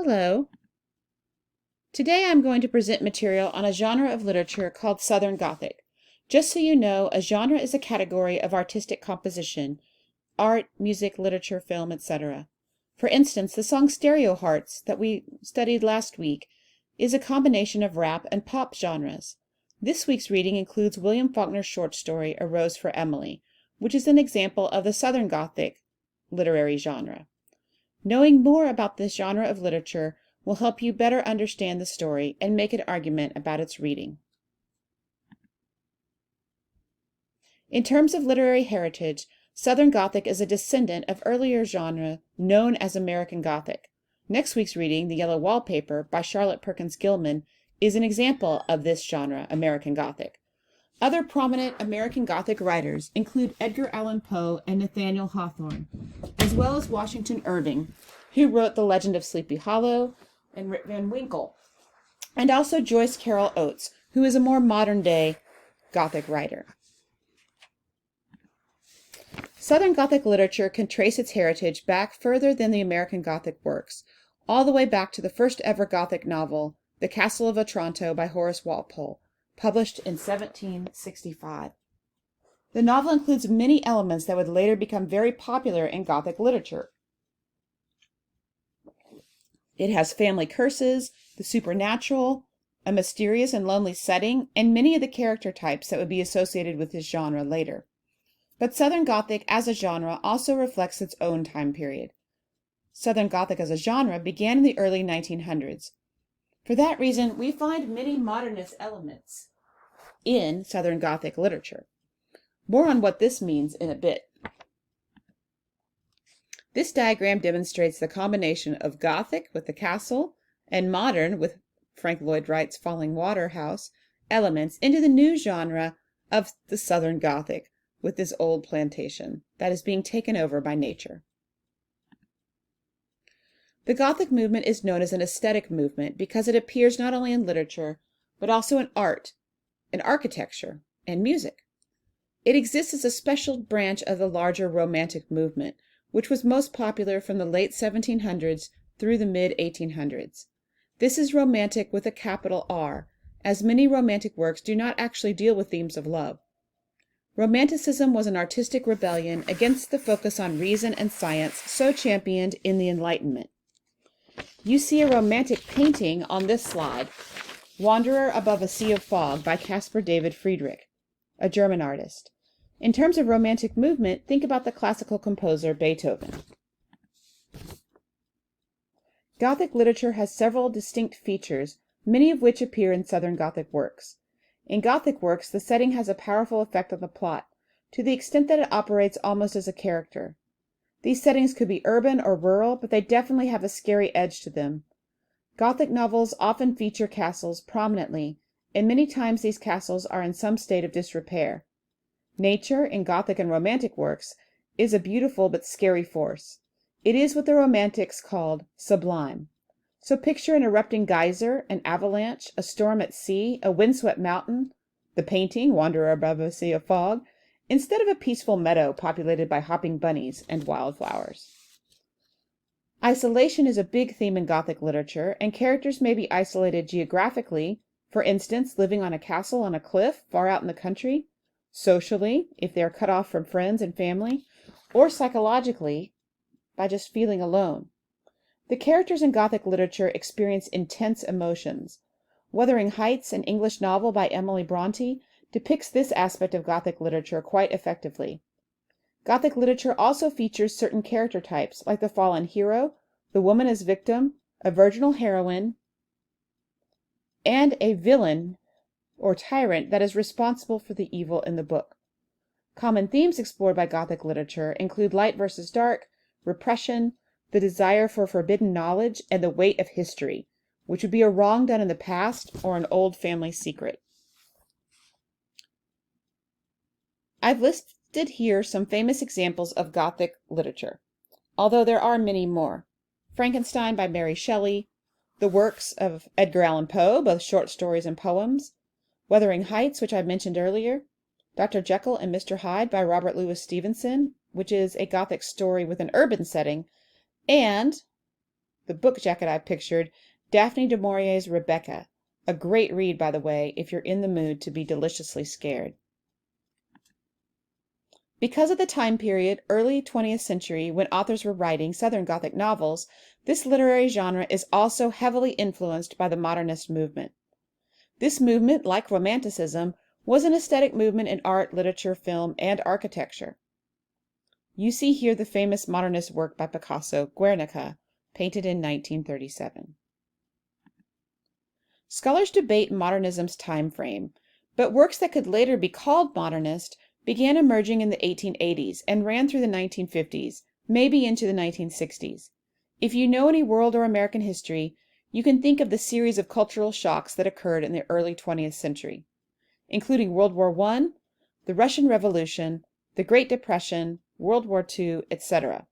Hello. Today I'm going to present material on a genre of literature called Southern Gothic. Just so you know, a genre is a category of artistic composition, art, music, literature, film, etc. For instance, the song Stereo Hearts that we studied last week is a combination of rap and pop genres. This week's reading includes William Faulkner's short story, A Rose for Emily, which is an example of the Southern Gothic literary genre. Knowing more about this genre of literature will help you better understand the story and make an argument about its reading. In terms of literary heritage, Southern Gothic is a descendant of earlier genre known as American Gothic. Next week's reading, The Yellow Wallpaper by Charlotte Perkins Gilman, is an example of this genre, American Gothic. Other prominent American Gothic writers include Edgar Allan Poe and Nathaniel Hawthorne, as well as Washington Irving, who wrote The Legend of Sleepy Hollow and Rip Van Winkle, and also Joyce Carol Oates, who is a more modern-day Gothic writer. Southern Gothic literature can trace its heritage back further than the American Gothic works, all the way back to the first ever Gothic novel, The Castle of Otranto by Horace Walpole, published in 1765. The novel includes many elements that would later become very popular in Gothic literature. It has family curses, the supernatural, a mysterious and lonely setting, and many of the character types that would be associated with this genre later. But Southern Gothic as a genre also reflects its own time period. Southern Gothic as a genre began in the early 1900s. For that reason, we find many modernist elements in Southern Gothic literature. More on what this means in a bit. This diagram demonstrates the combination of Gothic with the castle and modern with Frank Lloyd Wright's Falling Water House elements into the new genre of the Southern Gothic with this old plantation that is being taken over by nature. The Gothic movement is known as an aesthetic movement because it appears not only in literature, but also in art, in architecture, and music. It exists as a special branch of the larger Romantic movement, which was most popular from the late 1700s through the mid-1800s. This is Romantic with a capital R, as many Romantic works do not actually deal with themes of love. Romanticism was an artistic rebellion against the focus on reason and science so championed in the Enlightenment. You see a Romantic painting on this slide, Wanderer Above a Sea of Fog by Caspar David Friedrich, a German artist. In terms of Romantic movement, think about the classical composer Beethoven. Gothic literature has several distinct features, many of which appear in Southern Gothic works. In Gothic works, the setting has a powerful effect on the plot, to the extent that it operates almost as a character. These settings could be urban or rural, but they definitely have a scary edge to them. Gothic novels often feature castles prominently, and many times these castles are in some state of disrepair. Nature, in Gothic and Romantic works, is a beautiful but scary force. It is what the Romantics called sublime. So picture an erupting geyser, an avalanche, a storm at sea, a windswept mountain, the painting, Wanderer Above a Sea of Fog, instead of a peaceful meadow populated by hopping bunnies and wildflowers. Isolation is a big theme in Gothic literature, and characters may be isolated geographically, for instance, living on a castle on a cliff far out in the country, socially, if they are cut off from friends and family, or psychologically, by just feeling alone. The characters in Gothic literature experience intense emotions. Wuthering Heights, an English novel by Emily Bronte, depicts this aspect of Gothic literature quite effectively. Gothic literature also features certain character types, like the fallen hero, the woman as victim, a virginal heroine, and a villain or tyrant that is responsible for the evil in the book. Common themes explored by Gothic literature include light versus dark, repression, the desire for forbidden knowledge, and the weight of history, which would be a wrong done in the past or an old family secret. I've listed here some famous examples of Gothic literature, although there are many more. Frankenstein by Mary Shelley, the works of Edgar Allan Poe, both short stories and poems, Wuthering Heights, which I mentioned earlier, Dr. Jekyll and Mr. Hyde by Robert Louis Stevenson, which is a Gothic story with an urban setting, and the book jacket I pictured, Daphne du Maurier's Rebecca, a great read, by the way, if you're in the mood to be deliciously scared. Because of the time period, early 20th century, when authors were writing Southern Gothic novels, this literary genre is also heavily influenced by the modernist movement. This movement, like Romanticism, was an aesthetic movement in art, literature, film, and architecture. You see here the famous modernist work by Picasso, Guernica, painted in 1937. Scholars debate modernism's time frame, but works that could later be called modernist began emerging in the 1880s and ran through the 1950s, maybe into the 1960s. If you know any world or American history, you can think of the series of cultural shocks that occurred in the early 20th century, including World War I, the Russian Revolution, the Great Depression, World War II, etc.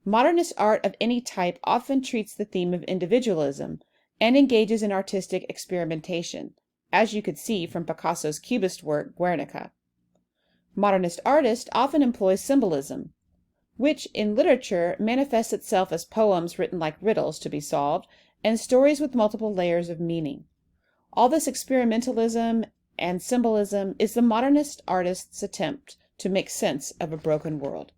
Modernist art of any type often treats the theme of individualism and engages in artistic experimentation, as you could see from Picasso's Cubist work, Guernica. Modernist artists often employ symbolism, which in literature manifests itself as poems written like riddles to be solved and stories with multiple layers of meaning. All this experimentalism and symbolism is the modernist artist's attempt to make sense of a broken world.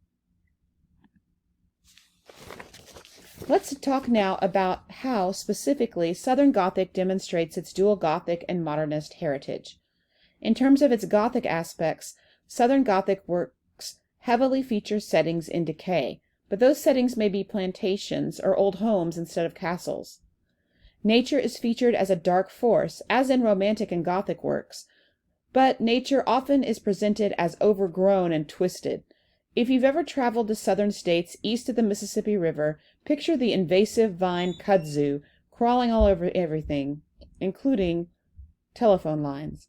Let's talk now about how, specifically, Southern Gothic demonstrates its dual Gothic and modernist heritage. In terms of its Gothic aspects, Southern Gothic works heavily feature settings in decay, but those settings may be plantations or old homes instead of castles. Nature is featured as a dark force, as in Romantic and Gothic works, but nature often is presented as overgrown and twisted. If you've ever traveled to southern states east of the Mississippi River, picture the invasive vine kudzu crawling all over everything, including telephone lines.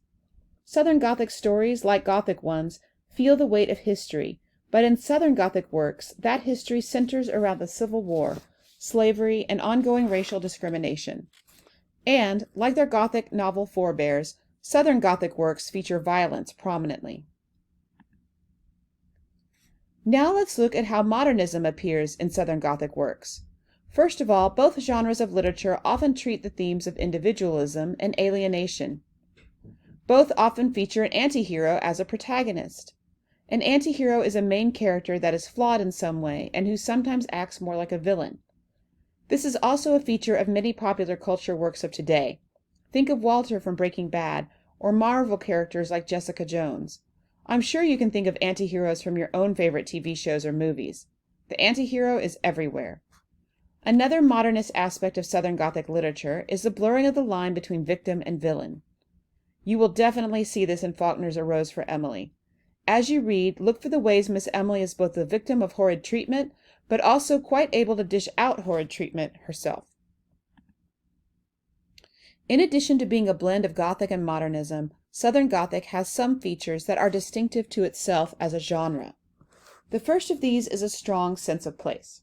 Southern Gothic stories, like Gothic ones, feel the weight of history, but in Southern Gothic works, that history centers around the Civil War, slavery, and ongoing racial discrimination. And, like their Gothic novel forebears, Southern Gothic works feature violence prominently. Now let's look at how modernism appears in Southern Gothic works. First of all, both genres of literature often treat the themes of individualism and alienation. Both often feature an anti-hero as a protagonist. An anti-hero is a main character that is flawed in some way and who sometimes acts more like a villain. This is also a feature of many popular culture works of today. Think of Walter from Breaking Bad, or Marvel characters like Jessica Jones. I'm sure you can think of anti-heroes from your own favorite TV shows or movies. The anti-hero is everywhere. Another modernist aspect of Southern Gothic literature is the blurring of the line between victim and villain. You will definitely see this in Faulkner's A Rose for Emily. As you read, look for the ways Miss Emily is both the victim of horrid treatment, but also quite able to dish out horrid treatment herself. In addition to being a blend of Gothic and modernism, Southern Gothic has some features that are distinctive to itself as a genre. The first of these is a strong sense of place.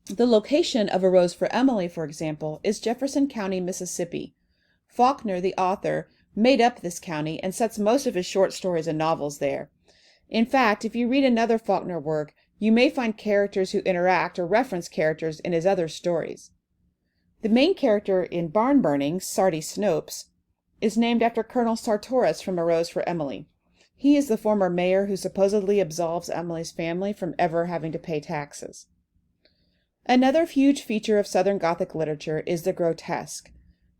The location of A Rose for Emily, for example, is Jefferson County, Mississippi. Faulkner, the author, made up this county and sets most of his short stories and novels there. In fact, if you read another Faulkner work, you may find characters who interact or reference characters in his other stories. The main character in Barn Burning, Sardy Snopes, is named after Colonel Sartoris from A Rose for Emily. He is the former mayor who supposedly absolves Emily's family from ever having to pay taxes. Another huge feature of Southern Gothic literature is the grotesque.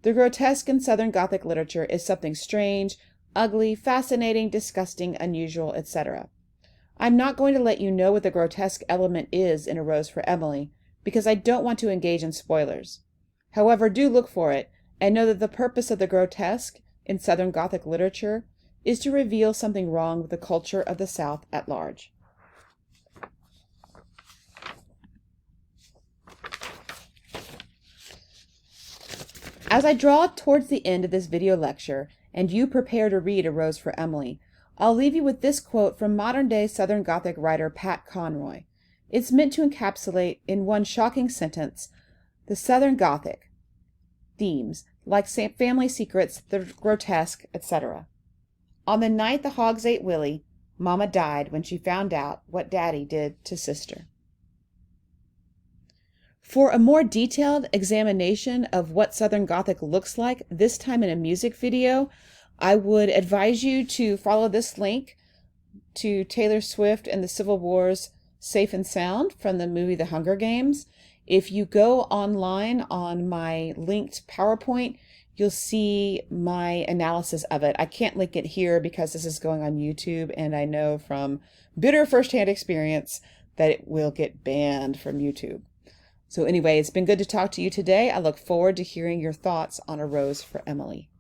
The grotesque in Southern Gothic literature is something strange, ugly, fascinating, disgusting, unusual, etc. I'm not going to let you know what the grotesque element is in A Rose for Emily, because I don't want to engage in spoilers. However, do look for it, and know that the purpose of the grotesque in Southern Gothic literature is to reveal something wrong with the culture of the South at large. As I draw towards the end of this video lecture, and you prepare to read A Rose for Emily, I'll leave you with this quote from modern-day Southern Gothic writer Pat Conroy. It's meant to encapsulate, in one shocking sentence, the Southern Gothic themes, like family secrets, the grotesque, etc. On the night the hogs ate Willie, Mama died when she found out what Daddy did to Sister. For a more detailed examination of what Southern Gothic looks like, this time in a music video, I would advise you to follow this link to Taylor Swift and the Civil War's Safe and Sound from the movie The Hunger Games. If you go online on my linked PowerPoint, you'll see my analysis of it. I can't link it here because this is going on YouTube, and I know from bitter firsthand experience that it will get banned from YouTube. So anyway, it's been good to talk to you today. I look forward to hearing your thoughts on A Rose for Emily.